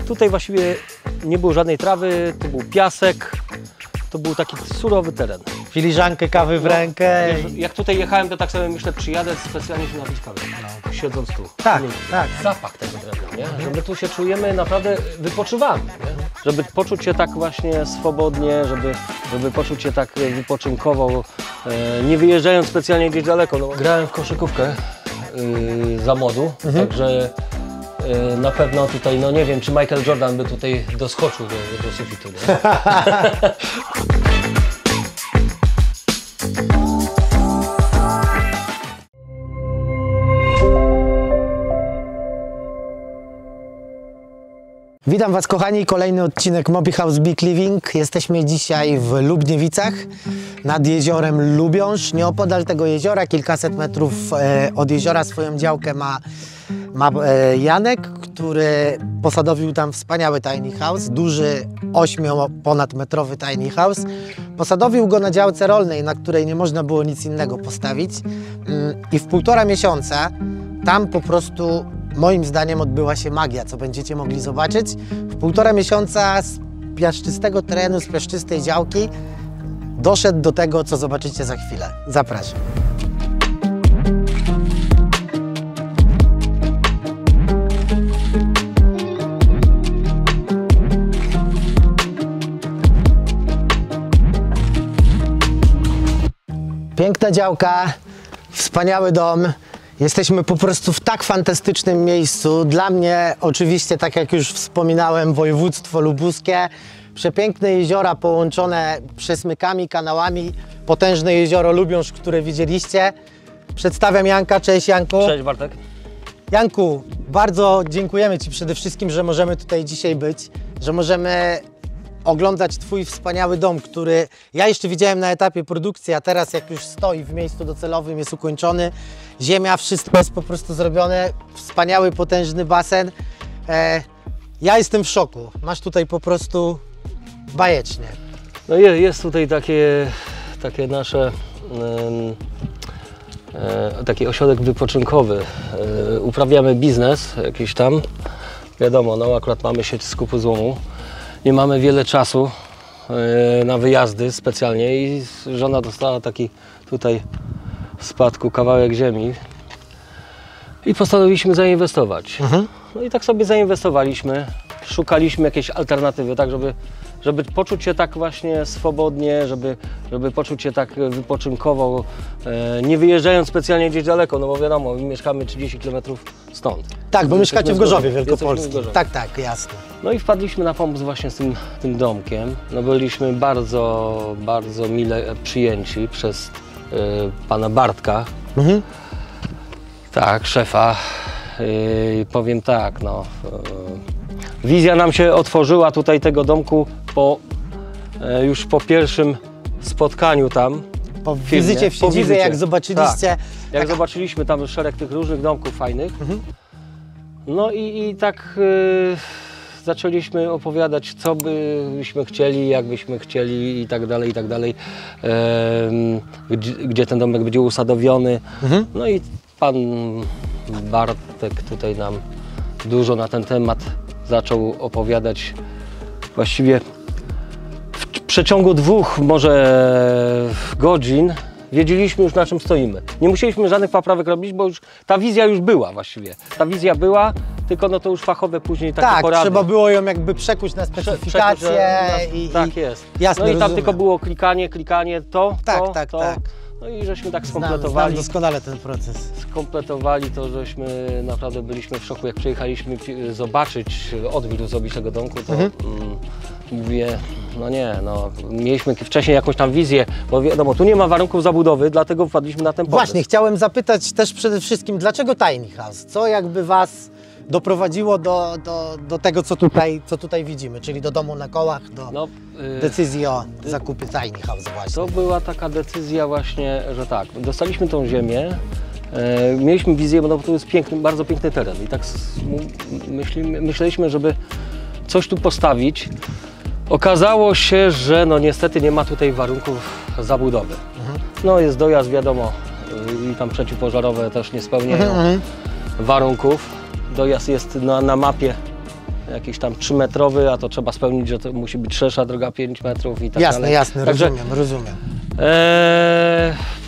Tutaj właściwie nie było żadnej trawy, to był piasek, to był taki surowy teren. Filiżankę kawy w rękę. Wiesz, jak tutaj jechałem, to tak sobie myślę, przyjadę specjalnie się napić kawy, siedząc tu. Tak, tak. Zapach tego drewna, nie? Że my tu się czujemy, naprawdę wypoczywamy, nie? Żeby poczuć się tak właśnie swobodnie, żeby poczuć się tak wypoczynkowo, nie wyjeżdżając specjalnie gdzieś daleko. No, grałem w koszykówkę za młodu, także na pewno tutaj, no nie wiem, czy Michael Jordan by tutaj doskoczył do sufitu. Nie? Witam Was, kochani, kolejny odcinek Mobi House Big Living. Jesteśmy dzisiaj w Lubniewicach nad jeziorem Lubiąż. Nieopodal tego jeziora, kilkaset metrów od jeziora, swoją działkę ma Janek, który posadowił tam wspaniały tiny house, duży 8-ponadmetrowy tiny house. Posadowił go na działce rolnej, na której nie można było nic innego postawić, i w 1,5 miesiąca tam po prostu, moim zdaniem, odbyła się magia, co będziecie mogli zobaczyć. W 1,5 miesiąca z piaszczystego terenu, z piaszczystej działki doszedł do tego, co zobaczycie za chwilę. Zapraszam. Piękna działka, wspaniały dom. Jesteśmy po prostu w tak fantastycznym miejscu. Dla mnie oczywiście, tak jak już wspominałem, województwo lubuskie. Przepiękne jeziora połączone przesmykami, kanałami. Potężne jezioro Lubiąż, które widzieliście. Przedstawiam Janka. Cześć, Janku. Cześć, Bartek. Janku, bardzo dziękujemy Ci przede wszystkim, że możemy tutaj dzisiaj być, że możemy oglądać Twój wspaniały dom, który ja jeszcze widziałem na etapie produkcji, a teraz jak już stoi w miejscu docelowym, jest ukończony. Ziemia, wszystko jest po prostu zrobione. Wspaniały, potężny basen. Ja jestem w szoku. Masz tutaj po prostu bajecznie. No jest tutaj takie nasze, taki ośrodek wypoczynkowy. Uprawiamy biznes jakiś tam. Wiadomo, no akurat mamy sieć skupu złomu. Nie mamy wiele czasu na wyjazdy specjalnie i żona dostała taki tutaj w spadku kawałek ziemi i postanowiliśmy zainwestować. No i tak sobie zainwestowaliśmy, szukaliśmy jakiejś alternatywy, tak żeby poczuć się tak właśnie swobodnie, żeby poczuć się tak wypoczynkowo, nie wyjeżdżając specjalnie gdzieś daleko, no bo wiadomo, mieszkamy 30 km stąd. Tak, bo mieszkacie w Gorzowie Wielkopolskim. Tak, jasne. No i wpadliśmy na pomysł właśnie z tym domkiem. No byliśmy bardzo, bardzo mile przyjęci przez pana Bartka, tak, szefa. Powiem tak, no, wizja nam się otworzyła tutaj tego domku już po pierwszym spotkaniu tam. Po wizycie w siedzibie, jak zobaczyliście. Tak, jak zobaczyliśmy tam szereg tych różnych domków fajnych. No i tak zaczęliśmy opowiadać, co byśmy chcieli, jak byśmy chcieli i tak dalej, gdzie ten domek będzie usadowiony. No i pan Bartek tutaj nam dużo na ten temat zaczął opowiadać. Właściwie w przeciągu 2 może godzin wiedzieliśmy już, na czym stoimy. Nie musieliśmy żadnych poprawek robić, bo już ta wizja już była właściwie. Ta wizja była, tylko no to już fachowe później takie porady. Trzeba było ją jakby przekuć na specyfikację. Tak jest. Jasne, no i tam rozumiem. tylko było klikanie, to. Tak. No i żeśmy tak skompletowali. Znam doskonale ten proces. Skompletowali to, żeśmy naprawdę byliśmy w szoku, jak przyjechaliśmy zobaczyć, odbiór zrobić tego domku, to mówię, no nie, no mieliśmy wcześniej jakąś tam wizję, bo wiadomo, tu nie ma warunków zabudowy, dlatego wpadliśmy na ten pomysł. Właśnie, chciałem zapytać też przede wszystkim, dlaczego tiny house? Co jakby Was doprowadziło do tego, co tutaj widzimy, czyli do domu na kołach, do decyzji o zakupie tiny house właśnie. To była taka decyzja właśnie, że tak, dostaliśmy tą ziemię, mieliśmy wizję, bo to jest bardzo piękny teren i tak myśleliśmy, żeby coś tu postawić. Okazało się, że no niestety nie ma tutaj warunków zabudowy. No jest dojazd, wiadomo, i tam przeciwpożarowe też nie spełniają warunków. Dojazd jest na mapie jakiś tam 3-metrowy, a to trzeba spełnić, że to musi być szersza droga 5 metrów i tak Jasne, dalej. jasne, Także, rozumiem.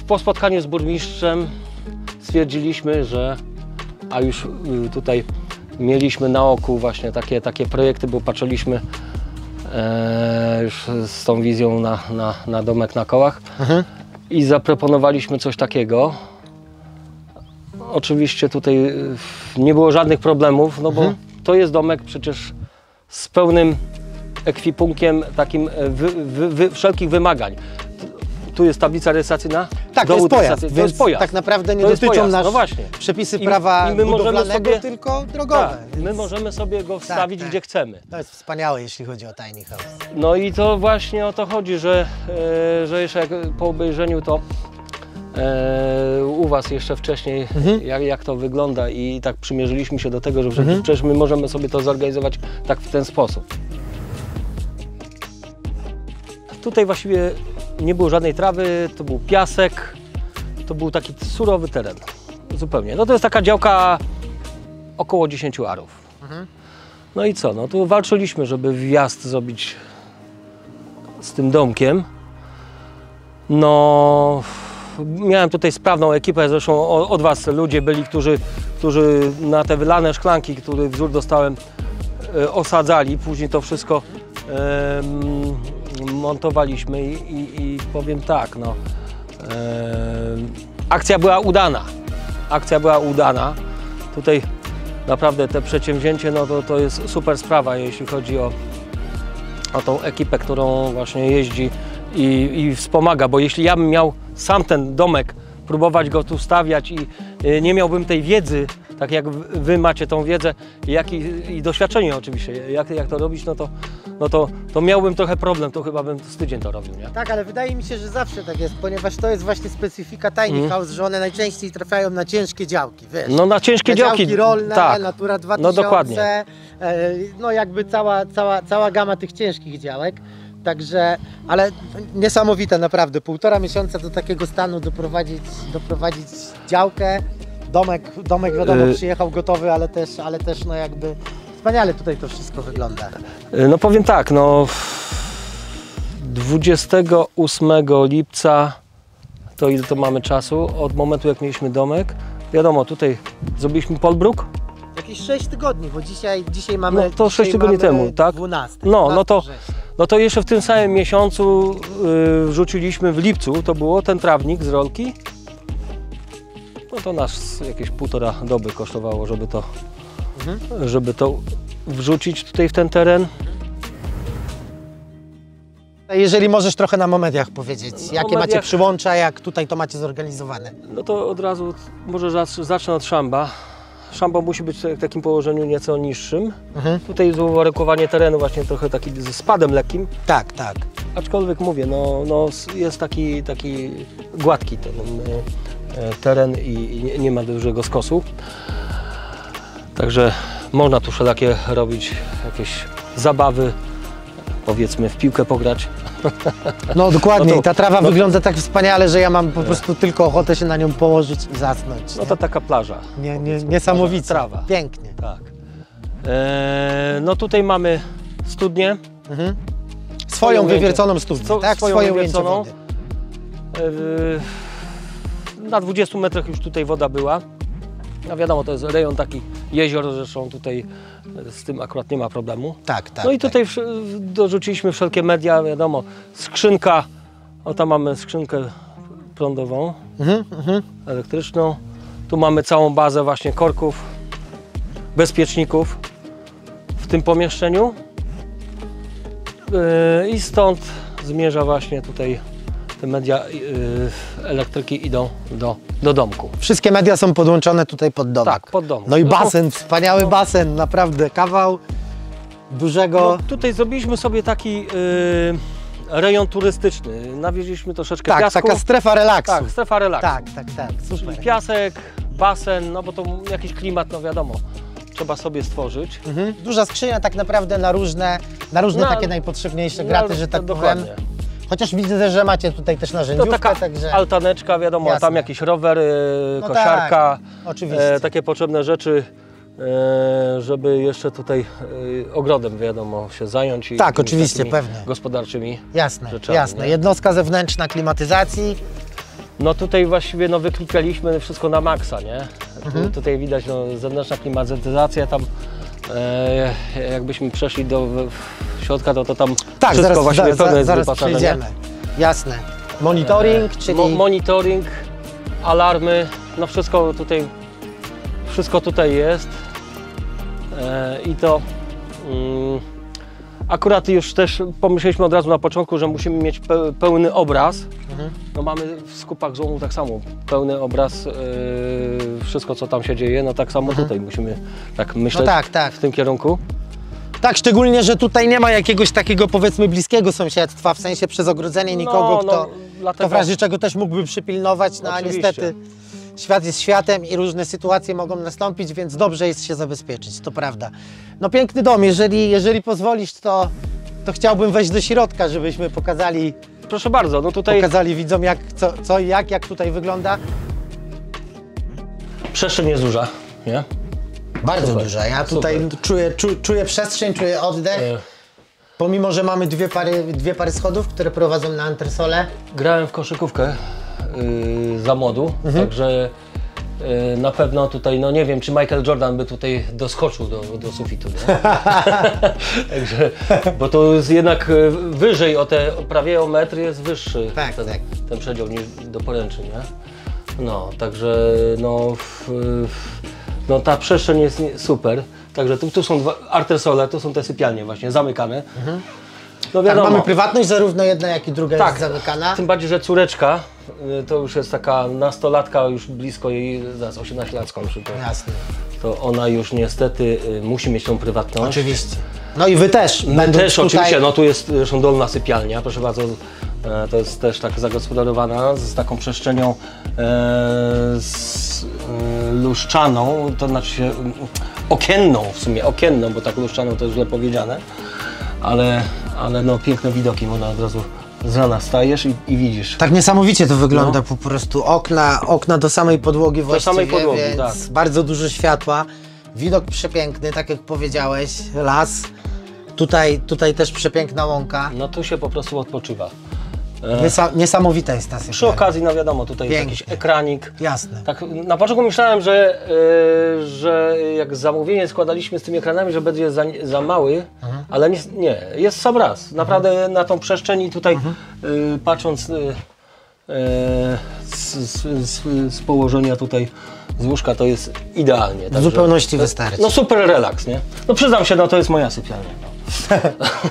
po spotkaniu z burmistrzem stwierdziliśmy, że a już tutaj mieliśmy na oku właśnie takie projekty, bo patrzyliśmy już z tą wizją na domek na kołach i zaproponowaliśmy coś takiego. Oczywiście tutaj nie było żadnych problemów, no bo to jest domek przecież z pełnym ekwipunkiem takim wszelkich wymagań. Tu jest tablica rejestracyjna. Tak, to jest pojazd, to więc jest pojazd. tak naprawdę nie To jest dotyczą pojazd, nas no właśnie. przepisy I prawa my możemy budowlanego, sobie- tylko drogowe. Tak, my możemy sobie go wstawić tak. gdzie chcemy. To jest wspaniałe, jeśli chodzi o tiny house. No i to właśnie o to chodzi, że jeszcze jak po obejrzeniu to u Was jeszcze wcześniej, jak to wygląda i tak przymierzyliśmy się do tego, że przecież my możemy sobie to zorganizować tak w ten sposób. Tutaj właściwie nie było żadnej trawy, to był piasek, to był taki surowy teren, zupełnie. No to jest taka działka około 10 arów. No i co, no tu walczyliśmy, żeby wjazd zrobić z tym domkiem. No, miałem tutaj sprawną ekipę, zresztą od Was ludzie byli, którzy na te wylane szklanki, który wzór dostałem, osadzali. Później to wszystko montowaliśmy i powiem tak, no, akcja była udana. Akcja była udana. Tutaj naprawdę te przedsięwzięcie, no to jest super sprawa, jeśli chodzi o tą ekipę, którą właśnie jeździ i wspomaga, bo jeśli ja bym miał sam ten domek, próbować go tu stawiać i nie miałbym tej wiedzy, tak jak Wy macie tą wiedzę i doświadczenie oczywiście, jak to robić, to miałbym trochę problem, to chyba bym z tydzień to robił, nie? Tak, ale wydaje mi się, że zawsze tak jest, ponieważ to jest właśnie specyfika tiny house, że one najczęściej trafiają na ciężkie działki, wiesz. No na ciężkie Na działki, rolne, tak. Natura 2000, No dokładnie. No jakby cała gama tych ciężkich działek. Także, ale niesamowite naprawdę, 1,5 miesiąca do takiego stanu doprowadzić działkę, domek wiadomo przyjechał gotowy, ale też no jakby wspaniale tutaj to wszystko wygląda. No powiem tak, no 28 lipca, to ile to mamy czasu, od momentu jak mieliśmy domek, wiadomo, tutaj zrobiliśmy polbruk. Jakieś 6 tygodni, bo dzisiaj mamy... No to 6 tygodni temu, tak? 12. No to jeszcze w tym samym miesiącu wrzuciliśmy w lipcu, to było ten trawnik z rolki. No to nas jakieś 1,5 doby kosztowało, żeby to wrzucić tutaj w ten teren. Jeżeli możesz trochę nam o mediach powiedzieć, jakie macie mediach- przyłącza, jak tutaj to macie zorganizowane. No to od razu może zacznę od szamba. Szambo musi być w takim położeniu nieco niższym. Tutaj jest uwarunkowanie terenu właśnie trochę taki ze spadem lekkim. Tak, tak. Aczkolwiek mówię, no jest taki gładki ten teren i nie ma dużego skosu. Także można tu wszelakie robić jakieś zabawy, powiedzmy w piłkę pograć. No dokładnie, No to- ta trawa no- wygląda tak wspaniale, że ja mam po prostu tylko ochotę się na nią położyć i zasnąć. No to taka plaża. Niesamowicie. Trawa. Pięknie. Tak. No tutaj mamy studnię. Swoją ujęcie. wywierconą studnię, tak? Swoją Swoje ujęcie wywierconą. wody. Na 20 metrach już tutaj woda była. No wiadomo, to jest rejon taki jezior, zresztą tutaj z tym akurat nie ma problemu. Tak, tak. No i tak. tutaj dorzuciliśmy wszelkie media, wiadomo, skrzynka, o tam mamy skrzynkę prądową, elektryczną. Tu mamy całą bazę właśnie korków, bezpieczników w tym pomieszczeniu. I stąd zmierza właśnie tutaj te media elektryki idą do domku. Wszystkie media są podłączone tutaj pod domek. Tak, pod domek. No i No to- basen, wspaniały basen, naprawdę kawał dużego... No, tutaj zrobiliśmy sobie taki rejon turystyczny. Nawieźliśmy troszeczkę tak, piasku. taka strefa relaksu. Tak, strefa relaksu. Tak, super. Czyli piasek, basen, no bo to jakiś klimat, no wiadomo, trzeba sobie stworzyć. Duża skrzynia tak naprawdę na różne No, takie najpotrzebniejsze graty, że tak powiem. dokładnie. Chociaż widzę też, że macie tutaj też To narzędziówkę, taka także... altaneczka, wiadomo, a tam Jasne. jakiś rower, No kosiarka, tak, oczywiście. takie potrzebne rzeczy, żeby jeszcze tutaj ogrodem, wiadomo, się zająć i Tak, jakimiś oczywiście, takimi pewnie. gospodarczymi Jasne, rzeczami, jasne. nie? Jednostka zewnętrzna klimatyzacji. No tutaj właściwie no, wyklikaliśmy wszystko na maksa, nie? Tutaj widać no, zewnętrzna klimatyzacja, tam jakbyśmy przeszli do środka, to tam Tak, wszystko właściwie pełne jest zaraz wyposażenie. przejdziemy. Jasne. Monitoring, czyli... Monitoring, alarmy, no wszystko tutaj jest. I to akurat już też pomyśleliśmy od razu na początku, że musimy mieć pełny obraz. No mamy w skupach złomu tak samo, pełny obraz, wszystko co tam się dzieje, no tak samo tutaj musimy tak myśleć tak. w tym kierunku. Tak, szczególnie, że tutaj nie ma jakiegoś takiego powiedzmy bliskiego sąsiedztwa, w sensie przez ogrodzenie nikogo, kto dlatego, w razie czego też mógłby przypilnować, no a Oczywiście. niestety świat jest światem i różne sytuacje mogą nastąpić, więc dobrze jest się zabezpieczyć, to prawda. No piękny dom, jeżeli pozwolisz, to chciałbym wejść do środka, żebyśmy pokazali proszę bardzo, no tutaj widzom jak tutaj wygląda. przestrzeń jest duża, nie? Bardzo Super. duża, ja tutaj czuję przestrzeń, czuję oddech. Pomimo, że mamy dwie pary schodów, które prowadzą na antresolę. Grałem w koszykówkę za młodu, także na pewno tutaj, no nie wiem, czy Michael Jordan by tutaj doskoczył do sufitu, nie? Także, bo to jest jednak wyżej prawie o metr jest wyższy Tak. ten przedział niż do poręczy, nie? No, także no ta przestrzeń jest super. Także tu są artresole, tu są te sypialnie właśnie zamykane. No Tak, wiadomo. mamy prywatność, zarówno jedna, jak i druga Tak, jest zamykana. tym bardziej, że córeczka to już jest taka nastolatka, już blisko jej, zaraz 18 lat skończy, Jasne. to ona już niestety musi mieć tą prywatność. Oczywiście. No i wy też. My będąc też tutaj... oczywiście, no tu jest zresztą dolna sypialnia, proszę bardzo, to jest też tak zagospodarowana z taką przestrzenią luszczaną, to znaczy się okienną w sumie, okienną, bo tak luszczaną to jest źle powiedziane, ale no piękne widoki, można od razu z rana stajesz i widzisz. Tak niesamowicie to wygląda po prostu. Okna do samej podłogi właściwie, samej podłogi, więc tak. bardzo dużo światła. Widok przepiękny, tak jak powiedziałeś, las. Tutaj też przepiękna łąka. No tu się po prostu odpoczywa. Niesamowita jest ta sypialnia. Przy okazji, no wiadomo, tutaj jest Pięknie. jakiś ekranik. Jasne. Tak, na początku myślałem, że jak zamówienie składaliśmy z tymi ekranami, że będzie za mały, ale nie, jest sam raz. Naprawdę na tą przestrzeń i tutaj patrząc z położenia tutaj z łóżka to jest idealnie. W Także zupełności wystarczy. no super relaks, nie? No przyznam się, no to jest moja sypialnia. No.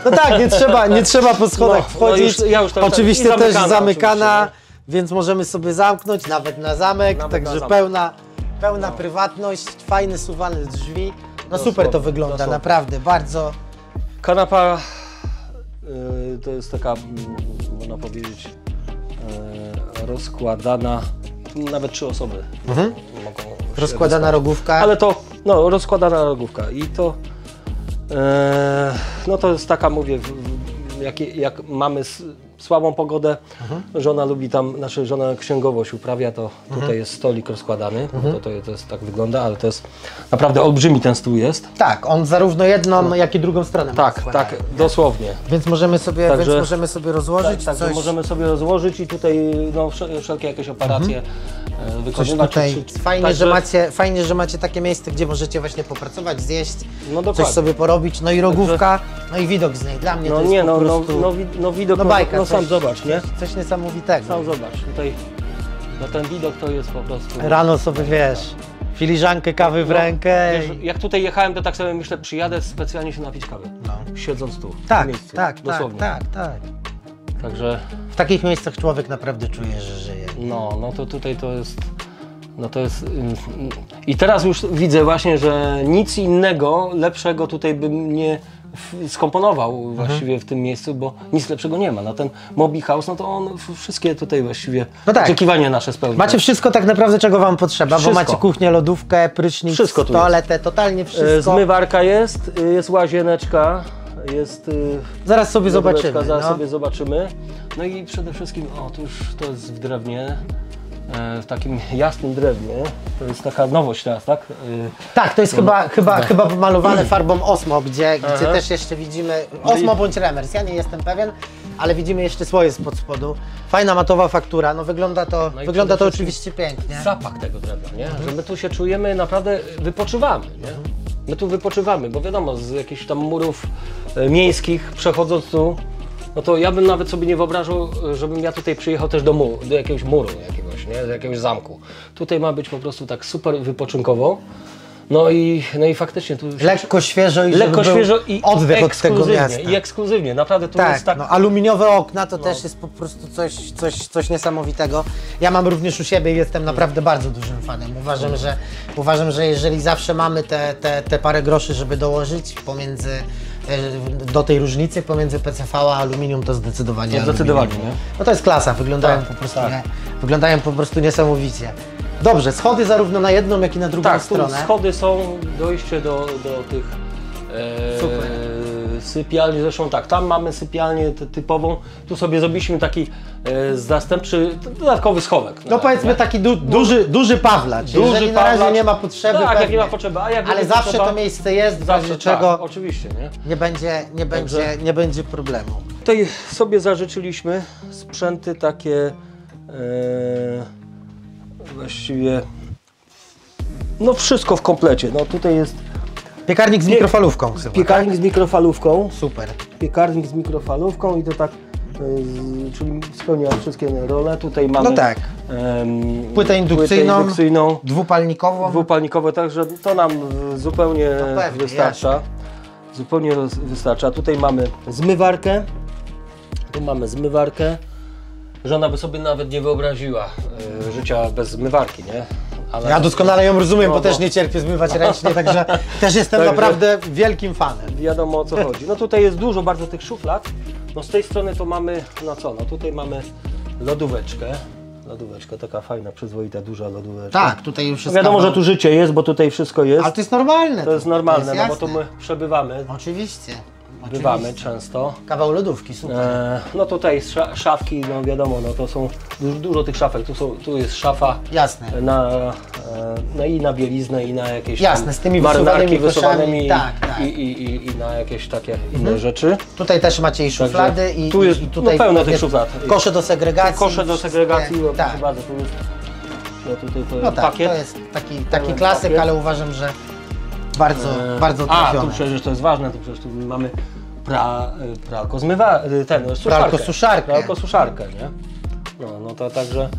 No tak, nie trzeba po schodach No, wchodzić. ja już to oczywiście i też zamykana, zamykana, oczywiście, więc możemy sobie zamknąć nawet na zamek, Nawet także na zamek. pełna prywatność, fajne suwane drzwi. No Dosłownie, super to wygląda, dosłownie. naprawdę, bardzo. Kanapa to jest taka, można powiedzieć, rozkładana, nawet 3 osoby mogą się Rozkładana wyspać. rogówka. Ale to, no, rozkładana rogówka i to, no to jest taka, mówię, jak mamy słabą pogodę, żona lubi tam, znaczy żona księgowość uprawia, to tutaj jest stolik rozkładany, to jest tak wygląda, ale to jest naprawdę olbrzymi ten stół jest. Tak, on zarówno jedną, jak i drugą stronę ma Tak, składany. tak, dosłownie. Więc możemy sobie, Także- rozłożyć Tak, coś. możemy sobie rozłożyć i tutaj no, wszelkie jakieś operacje Coś wykonywać. tutaj. Fajnie, że macie takie miejsce, gdzie możecie właśnie popracować, zjeść, No coś dokładnie. sobie porobić, no i rogówka, no i widok z niej. Dla mnie No to jest nie, po prostu no widok, no no, bajka, no sam coś- zobacz, nie? coś niesamowitego. Sam zobacz, tutaj, no ten widok to jest po prostu... Rano sobie, wiesz, filiżankę kawy w No, rękę. Wiesz, jak tutaj jechałem, to tak sobie myślę, przyjadę specjalnie się napić kawy, No. siedząc tu, w Tak, tym miejscu, tak, dosłownie. tak. Także, W takich miejscach człowiek naprawdę czuje, że żyje. no to tutaj to jest... No to jest... I teraz już widzę właśnie, że nic innego, lepszego tutaj bym nie skomponował właściwie w tym miejscu, bo nic lepszego nie ma. No ten Mobi House, no to on wszystkie tutaj właściwie No tak. oczekiwania nasze spełnia. Macie wszystko tak naprawdę, czego wam potrzeba, Wszystko. bo macie kuchnię, lodówkę, prysznic, Wszystko tu toaletę, totalnie wszystko. Zmywarka jest łazieneczka, jest Zaraz sobie lodóweczka, zobaczymy. zaraz No. sobie zobaczymy. No i przede wszystkim, to już to jest w drewnie. w takim jasnym drewnie. To jest taka nowość teraz, tak? Tak, to jest chyba pomalowane farbą Osmo, gdzie też jeszcze widzimy Osmo bądź Remers, ja nie jestem pewien, ale widzimy jeszcze słoje spod spodu. Fajna matowa faktura, no wygląda to oczywiście pięknie. Zapach tego drewna, nie? Że my tu się czujemy, naprawdę wypoczywamy, nie? My tu wypoczywamy, bo wiadomo, z jakichś tam murów miejskich przechodząc tu, no to ja bym nawet sobie nie wyobrażał, żebym ja tutaj przyjechał też do jakiegoś muru jakiegoś, nie? Do jakiegoś zamku. Tutaj ma być po prostu tak super wypoczynkowo. No i faktycznie tu lekko świeżo i i oddech od tego miasta. I ekskluzywnie, naprawdę tu tak, jest tak. No, aluminiowe okna to też jest po prostu coś niesamowitego. Ja mam również u siebie i jestem naprawdę bardzo dużym fanem. Uważam, że jeżeli zawsze mamy te parę groszy, żeby dołożyć do tej różnicy pomiędzy PCV a aluminium, to zdecydowanie. Zdecydowanie, nie? No to jest klasa, wyglądają po prostu niesamowicie. Dobrze, schody zarówno na jedną, jak i na drugą stronę. Tak, schody są, dojście do tych sypialni, zresztą tak, tam mamy sypialnię typową, tu sobie zrobiliśmy taki zastępczy, dodatkowy schowek. No powiedzmy taki duży pawlacz, jeżeli na razie nie ma potrzeby, tak, jak nie ma potrzeby, ale zawsze to miejsce jest, w razie czego tak, oczywiście, nie będzie problemu. Tutaj sobie zażyczyliśmy sprzęty takie właściwie no wszystko w komplecie. No tutaj jest piekarnik z mikrofalówką. Piekarnik z mikrofalówką. Super. Piekarnik z mikrofalówką i to tak, czyli spełnia wszystkie role. Tutaj mamy płytę indukcyjną, dwupalnikową, także to nam zupełnie wystarcza. Jasne. Zupełnie wystarcza. Tutaj mamy zmywarkę. Tu mamy zmywarkę. Żona by sobie nawet nie wyobraziła życia bez zmywarki, nie? Ale ja doskonale ją rozumiem, bo też nie cierpię zmywać ręcznie, także też jestem naprawdę wielkim fanem. Wiadomo, o co chodzi. No tutaj jest dużo bardzo tych szuflad. No z tej strony to mamy, no co, no tutaj mamy lodóweczkę. Lodóweczka, taka fajna, przyzwoita, duża lodóweczka. Tak, tutaj już jest wiadomo, że tu życie jest, bo tutaj wszystko jest. Ale to jest normalne. To jest normalne, no bo to my przebywamy. Oczywiście. Bywamy często. Kawał lodówki, super. No tutaj szafki, no wiadomo, no to są dużo tych szafek. Tu jest szafa. Jasne. I na bieliznę, i na jakieś jasne, z tymi wysuwanymi tak. I na jakieś takie inne rzeczy. Tutaj też macie i szuflady także tu jest tutaj pełno tych szuflad. Kosze do segregacji. Kosze do segregacji, proszę bardzo, tu jest tutaj pakiet. To jest taki klasyk, pakiet. Ale uważam, że bardzo trafione. Tu przecież to jest ważne, tu przecież tu mamy pralko-suszarkę, nie? No to także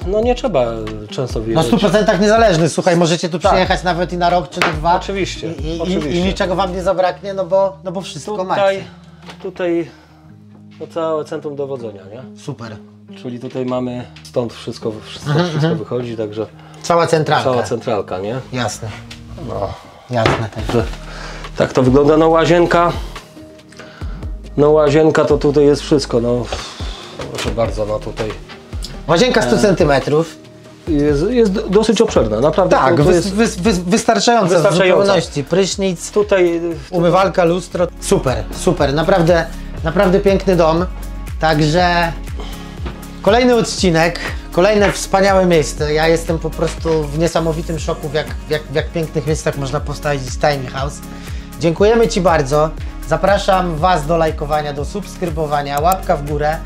no nie trzeba często wiedzieć. No w 100% niezależny, słuchaj, możecie tu przyjechać nawet i na rok czy na dwa. Oczywiście, I niczego wam nie zabraknie, no bo wszystko macie. Tutaj no całe centrum dowodzenia, nie? Super. Czyli tutaj mamy, stąd wszystko wychodzi, także cała centralka, nie? Jasne. No. Jasne. Także tak to wygląda. No łazienka to tutaj jest wszystko, no proszę bardzo, no tutaj. Łazienka 100 cm. Jest dosyć obszerna, naprawdę. Tak, wystarczająca w zupełności. Prysznic, tutaj umywalka, lustro. Super, naprawdę piękny dom. Także kolejny odcinek, kolejne wspaniałe miejsce. Ja jestem po prostu w niesamowitym szoku, w jak pięknych miejscach można postawić tiny house. Dziękujemy Ci bardzo. Zapraszam Was do lajkowania, do subskrybowania, łapka w górę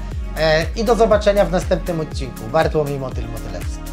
i do zobaczenia w następnym odcinku. Bartłomiej Motyl, Motylewski.